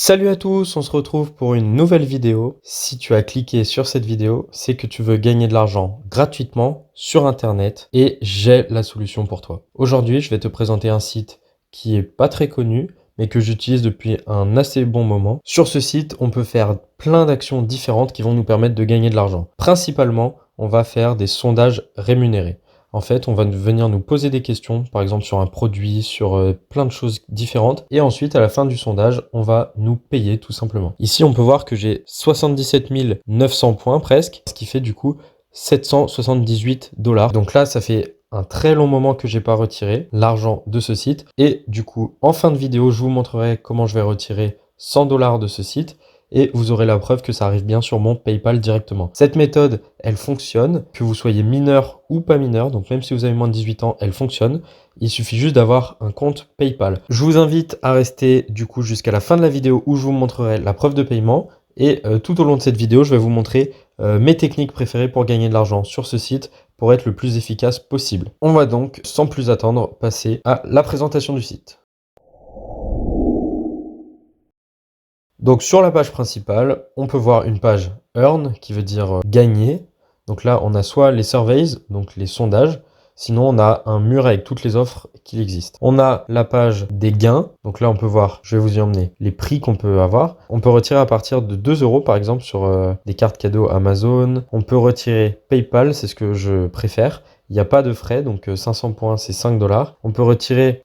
Salut à tous, on se retrouve pour une nouvelle vidéo. Si tu as cliqué sur cette vidéo, c'est que tu veux gagner de l'argent gratuitement sur Internet et j'ai la solution pour toi. Aujourd'hui, je vais te présenter un site qui est pas très connu, mais que j'utilise depuis un assez bon moment. Sur ce site, on peut faire plein d'actions différentes qui vont nous permettre de gagner de l'argent. Principalement, on va faire des sondages rémunérés. En fait, on va venir nous poser des questions, par exemple sur un produit, sur plein de choses différentes. Et ensuite, à la fin du sondage, on va nous payer tout simplement. Ici, on peut voir que j'ai 77 900 points presque, ce qui fait du coup 778 $. Donc là, ça fait un très long moment que j'ai pas retiré l'argent de ce site. Et du coup, en fin de vidéo, je vous montrerai comment je vais retirer 100 $ de ce site. Et vous aurez la preuve que ça arrive bien sur mon PayPal directement. Cette méthode, elle fonctionne, que vous soyez mineur ou pas mineur, donc même si vous avez moins de 18 ans, elle fonctionne. Il suffit juste d'avoir un compte PayPal. Je vous invite à rester du coup jusqu'à la fin de la vidéo où je vous montrerai la preuve de paiement. Et tout au long de cette vidéo, je vais vous montrer mes techniques préférées pour gagner de l'argent sur ce site pour être le plus efficace possible. On va donc, sans plus attendre, passer à la présentation du site. Donc sur la page principale, on peut voir une page Earn qui veut dire gagner. Donc là, on a soit les surveys, donc les sondages, sinon on a un mur avec toutes les offres qui existent. On a la page des gains, donc là on peut voir, je vais vous y emmener, les prix qu'on peut avoir. On peut retirer à partir de 2 € par exemple sur des cartes cadeaux Amazon. On peut retirer PayPal, c'est ce que je préfère. Il n'y a pas de frais, donc 500 points, c'est 5 $. On peut retirer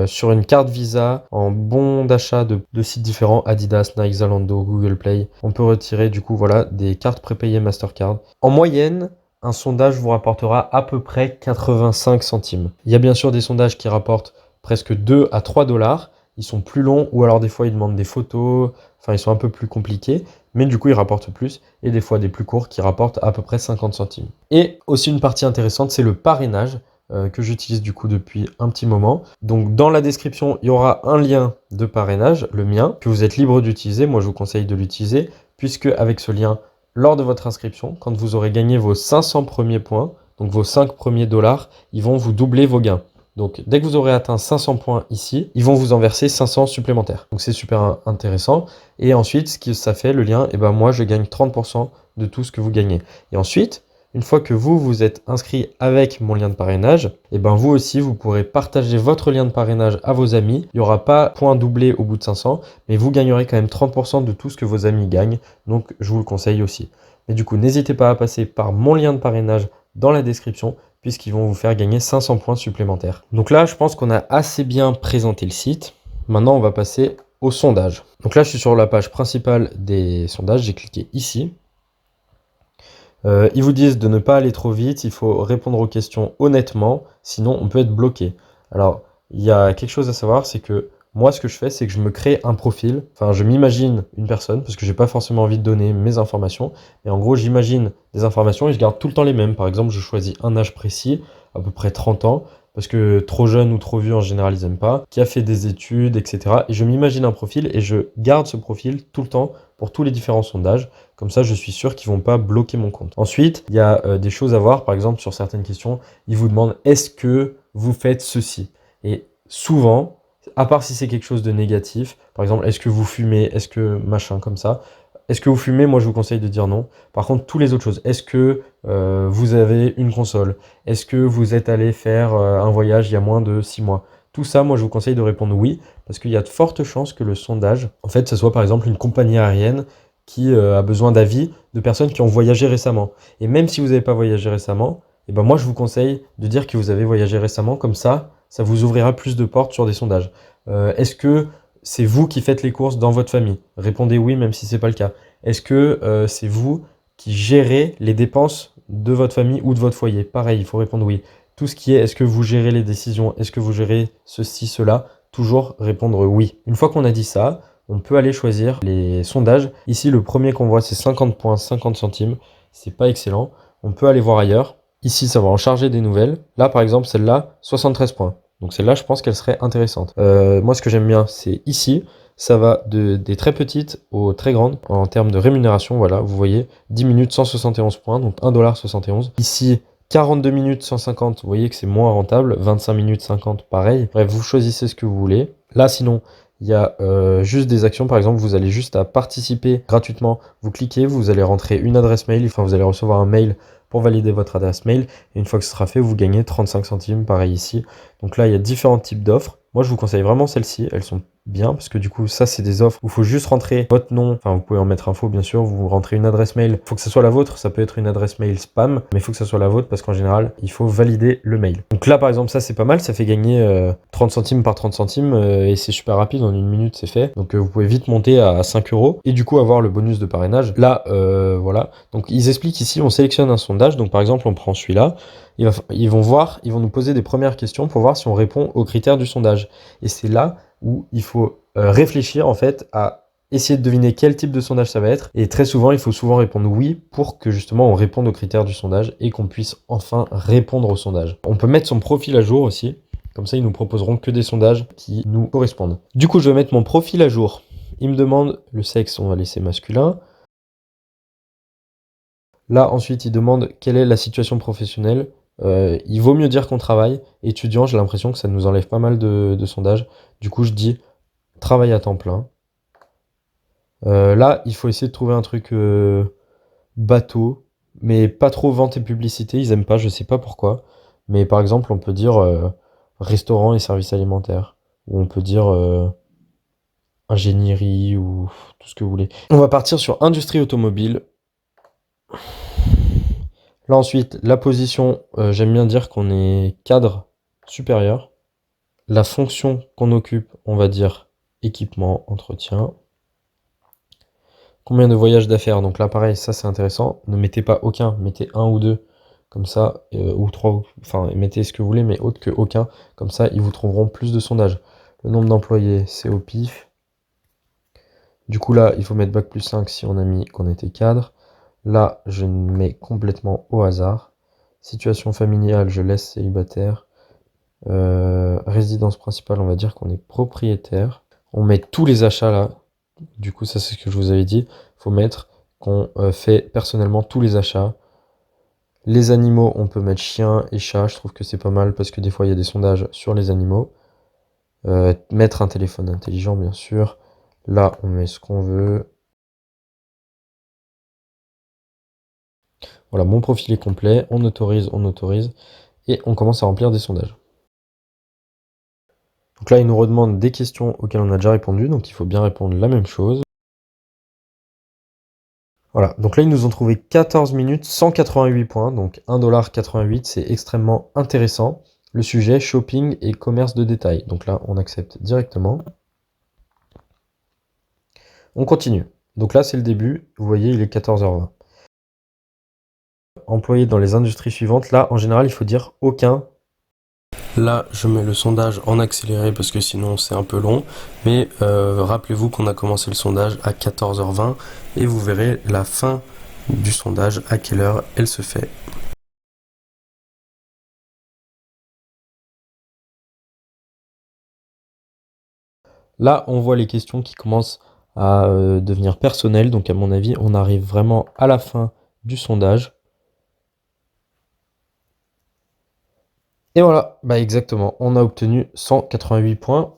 sur une carte Visa en bon d'achat de sites différents, Adidas, Nike, Zalando, Google Play. On peut retirer du coup voilà des cartes prépayées Mastercard. En moyenne, un sondage vous rapportera à peu près 85 centimes. Il y a bien sûr des sondages qui rapportent presque 2 à 3 $. Ils sont plus longs ou alors des fois ils demandent des photos, enfin ils sont un peu plus compliqués, mais du coup ils rapportent plus, et des fois des plus courts qui rapportent à peu près 50 centimes. Et aussi une partie intéressante, c'est le parrainage que j'utilise du coup depuis un petit moment. Donc dans la description, il y aura un lien de parrainage, le mien, que vous êtes libre d'utiliser. Moi je vous conseille de l'utiliser, puisque avec ce lien, lors de votre inscription, quand vous aurez gagné vos 500 premiers points, donc vos 5 premiers $, ils vont vous doubler vos gains. Donc, dès que vous aurez atteint 500 points ici, ils vont vous en verser 500 supplémentaires. Donc, c'est super intéressant. Et ensuite, ce que ça fait, le lien, et ben moi, je gagne 30% de tout ce que vous gagnez. Et ensuite, une fois que vous êtes inscrit avec mon lien de parrainage, et ben vous aussi, vous pourrez partager votre lien de parrainage à vos amis. Il n'y aura pas point doublé au bout de 500, mais vous gagnerez quand même 30% de tout ce que vos amis gagnent. Donc, je vous le conseille aussi. Mais du coup, n'hésitez pas à passer par mon lien de parrainage dans la description, puisqu'ils vont vous faire gagner 500 points supplémentaires. Donc là, je pense qu'on a assez bien présenté le site. Maintenant, on va passer au sondage. Donc là, je suis sur la page principale des sondages. J'ai cliqué ici. Ils vous disent de ne pas aller trop vite. Il faut répondre aux questions honnêtement, sinon on peut être bloqué. Alors, il y a quelque chose à savoir, c'est que moi, ce que je fais, c'est que je me crée un profil. Enfin, je m'imagine une personne, parce que j'ai pas forcément envie de donner mes informations. Et en gros, j'imagine des informations et je garde tout le temps les mêmes. Par exemple, je choisis un âge précis, à peu près 30 ans, parce que trop jeune ou trop vieux, en général, ils aiment pas. Qui a fait des études, etc. Et je m'imagine un profil et je garde ce profil tout le temps pour tous les différents sondages. Comme ça, je suis sûr qu'ils vont pas bloquer mon compte. Ensuite, il y a des choses à voir. Par exemple, sur certaines questions, ils vous demandent « Est-ce que vous faites ceci ?» Et souvent, à part si c'est quelque chose de négatif, par exemple, est-ce que vous fumez, est-ce que machin comme ça, est-ce que vous fumez, moi je vous conseille de dire non. Par contre, toutes les autres choses, est-ce que vous avez une console, est-ce que vous êtes allé faire un voyage il y a moins de 6 mois, tout ça, moi je vous conseille de répondre oui, parce qu'il y a de fortes chances que le sondage, en fait, ce soit par exemple une compagnie aérienne qui a besoin d'avis de personnes qui ont voyagé récemment. Et même si vous n'avez pas voyagé récemment, et ben moi je vous conseille de dire que vous avez voyagé récemment, comme ça vous ouvrira plus de portes sur des sondages. Est-ce que c'est vous qui faites les courses dans votre famille? Répondez oui, même si c'est pas le cas. Est-ce que c'est vous qui gérez les dépenses de votre famille ou de votre foyer? Pareil, il faut répondre oui. Tout ce qui est-ce que vous gérez les décisions? Est-ce que vous gérez ceci, cela? Toujours répondre oui. Une fois qu'on a dit ça, on peut aller choisir les sondages. Ici, le premier qu'on voit, c'est 50 points, 50 centimes. C'est pas excellent. On peut aller voir ailleurs. Ici, ça va en charger des nouvelles. Là, par exemple, celle-là, 73 points. Donc celle-là, je pense qu'elle serait intéressante. Moi, ce que j'aime bien, c'est ici. Ça va des très petites aux très grandes en termes de rémunération. Voilà, vous voyez, 10 minutes, 171 points, donc 1,71 $. Ici, 42 minutes, 150, vous voyez que c'est moins rentable. 25 minutes, 50, pareil. Bref, vous choisissez ce que vous voulez. Là, sinon, il y a juste des actions. Par exemple, vous allez juste à participer gratuitement. Vous cliquez, vous allez rentrer une adresse mail. Enfin, vous allez recevoir un mail pour valider votre adresse mail. Et une fois que ce sera fait, vous gagnez 35 centimes, pareil ici. Donc là, il y a différents types d'offres. Moi, je vous conseille vraiment celles-ci. Elles sont bien parce que du coup, ça, c'est des offres où il faut juste rentrer votre nom. Enfin, vous pouvez en mettre un faux, bien sûr. Vous rentrez une adresse mail. Il faut que ce soit la vôtre. Ça peut être une adresse mail spam, mais il faut que ce soit la vôtre parce qu'en général, il faut valider le mail. Donc là, par exemple, ça, c'est pas mal. Ça fait gagner 30 centimes par 30 centimes et c'est super rapide. En une minute, c'est fait. Donc, vous pouvez vite monter à 5 euros et du coup, avoir le bonus de parrainage. Là, voilà. Donc, ils expliquent ici, on sélectionne un sondage. Donc, par exemple, on prend celui-là. Ils vont nous poser des premières questions pour voir si on répond aux critères du sondage. Et c'est là où il faut réfléchir en fait à essayer de deviner quel type de sondage ça va être. Et très souvent, il faut souvent répondre oui pour que justement on réponde aux critères du sondage et qu'on puisse enfin répondre au sondage. On peut mettre son profil à jour aussi. Comme ça, ils nous proposeront que des sondages qui nous correspondent. Du coup, je vais mettre mon profil à jour. Il me demande le sexe, on va laisser masculin. Là, ensuite, il demande quelle est la situation professionnelle. Il vaut mieux dire qu'on travaille. Étudiant, j'ai l'impression que ça nous enlève pas mal de sondages. Du coup, je dis travail à temps plein. Là, il faut essayer de trouver un truc bateau, mais pas trop vente et publicité. Ils aiment pas, je sais pas pourquoi. Mais par exemple, on peut dire restaurant et services alimentaires. Ou on peut dire ingénierie ou tout ce que vous voulez. On va partir sur industrie automobile. Là ensuite, la position, j'aime bien dire qu'on est cadre supérieur. La fonction qu'on occupe, on va dire équipement, entretien. Combien de voyages d'affaires? Donc là pareil, ça c'est intéressant. Ne mettez pas aucun, mettez un ou deux. Comme ça, ou trois, enfin mettez ce que vous voulez, mais autre que aucun. Comme ça, ils vous trouveront plus de sondages. Le nombre d'employés, c'est au pif. Du coup là, il faut mettre bac plus 5 si on a mis qu'on était cadre. Là, je mets complètement au hasard. Situation familiale, je laisse célibataire. Résidence principale, on va dire qu'on est propriétaire. On met tous les achats là. Du coup, ça c'est ce que je vous avais dit. Il faut mettre qu'on fait personnellement tous les achats. Les animaux, on peut mettre chien et chat. Je trouve que c'est pas mal parce que des fois il y a des sondages sur les animaux. Mettre un téléphone intelligent, bien sûr. Là, on met ce qu'on veut. Voilà, mon profil est complet. On autorise, on autorise. Et on commence à remplir des sondages. Donc là, il nous redemande des questions auxquelles on a déjà répondu. Donc il faut bien répondre la même chose. Voilà, donc là ils nous ont trouvé 14 minutes, 188 points, donc 1,88 $, c'est extrêmement intéressant. Le sujet, shopping et commerce de détail. Donc là, on accepte directement. On continue. Donc là, c'est le début. Vous voyez, il est 14h20. Employé dans les industries suivantes. Là, en général, il faut dire aucun. Là, je mets le sondage en accéléré parce que sinon c'est un peu long. Mais rappelez-vous qu'on a commencé le sondage à 14h20 et vous verrez la fin du sondage, à quelle heure elle se fait. Là, on voit les questions qui commencent à devenir personnelles. Donc, à mon avis, on arrive vraiment à la fin du sondage. Et voilà, bah exactement. On a obtenu 188 points.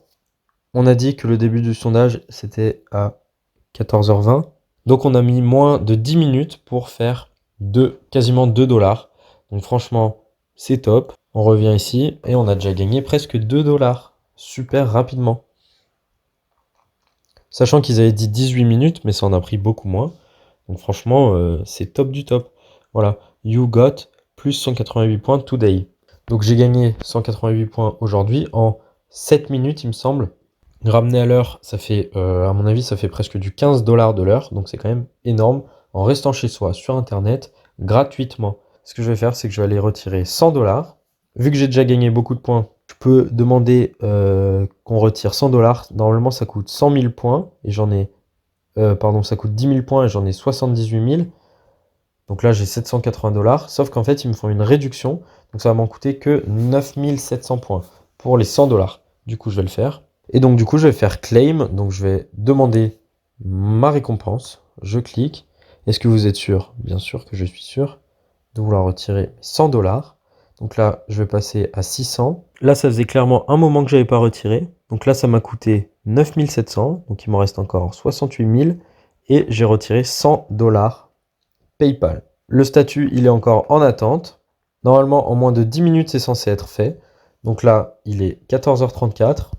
On a dit que le début du sondage, c'était à 14h20. Donc, on a mis moins de 10 minutes pour faire quasiment 2 $. Donc, franchement, c'est top. On revient ici et on a déjà gagné presque 2 $. Super rapidement. Sachant qu'ils avaient dit 18 minutes, mais ça en a pris beaucoup moins. Donc franchement, c'est top du top. Voilà, you got plus 188 points today. Donc j'ai gagné 188 points aujourd'hui en 7 minutes, il me semble. Ramené à l'heure, ça fait, à mon avis, ça fait presque du 15 $ de l'heure. Donc c'est quand même énorme. En restant chez soi, sur Internet, gratuitement. Ce que je vais faire, c'est que je vais aller retirer 100 $. Vu que j'ai déjà gagné beaucoup de points, je peux demander qu'on retire 100 $. Normalement, ça coûte 100 000 points. Et j'en ai... pardon, ça coûte 10 000 points et j'en ai 78 000. Donc là, j'ai 780 $. Sauf qu'en fait, ils me font une réduction. Donc ça va m'en coûter que 9 700 points pour les 100 $. Du coup, je vais le faire. Et donc, du coup, je vais faire claim. Donc, je vais demander ma récompense. Je clique. Est-ce que vous êtes sûr? Bien sûr que je suis sûr de vouloir retirer 100 $. Donc là, je vais passer à 600. Là, ça faisait clairement un moment que je n'avais pas retiré. Donc là, ça m'a coûté 9 700, donc il m'en reste encore 68 000 et j'ai retiré 100 $ PayPal. Le statut, il est encore en attente. Normalement, en moins de 10 minutes, c'est censé être fait. Donc là, il est 14h34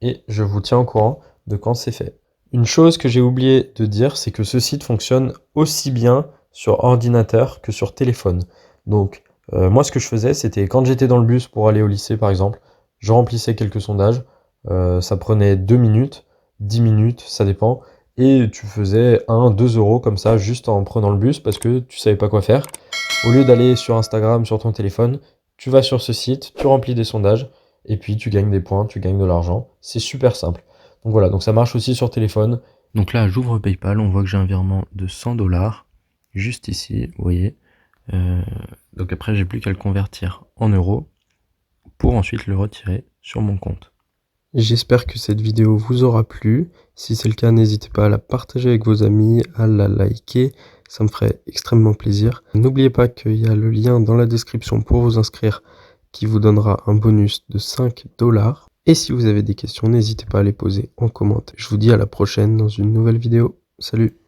et je vous tiens au courant de quand c'est fait. Une chose que j'ai oublié de dire, c'est que ce site fonctionne aussi bien sur ordinateur que sur téléphone. Donc, moi, ce que je faisais, c'était quand j'étais dans le bus pour aller au lycée, par exemple, je remplissais quelques sondages. Ça prenait 2 minutes, 10 minutes, ça dépend. Et tu faisais 1, 2 euros comme ça, juste en prenant le bus parce que tu savais pas quoi faire. Au lieu d'aller sur Instagram, sur ton téléphone, tu vas sur ce site, tu remplis des sondages, et puis tu gagnes des points, tu gagnes de l'argent. C'est super simple. Donc voilà, donc ça marche aussi sur téléphone. Donc là, j'ouvre PayPal, on voit que j'ai un virement de 100 $, juste ici, vous voyez. Donc après, j'ai plus qu'à le convertir en euros pour ensuite le retirer sur mon compte. J'espère que cette vidéo vous aura plu. Si c'est le cas, n'hésitez pas à la partager avec vos amis, à la liker, ça me ferait extrêmement plaisir. N'oubliez pas qu'il y a le lien dans la description pour vous inscrire qui vous donnera un bonus de 5 $. Et si vous avez des questions, n'hésitez pas à les poser en commentaire. Je vous dis à la prochaine dans une nouvelle vidéo. Salut!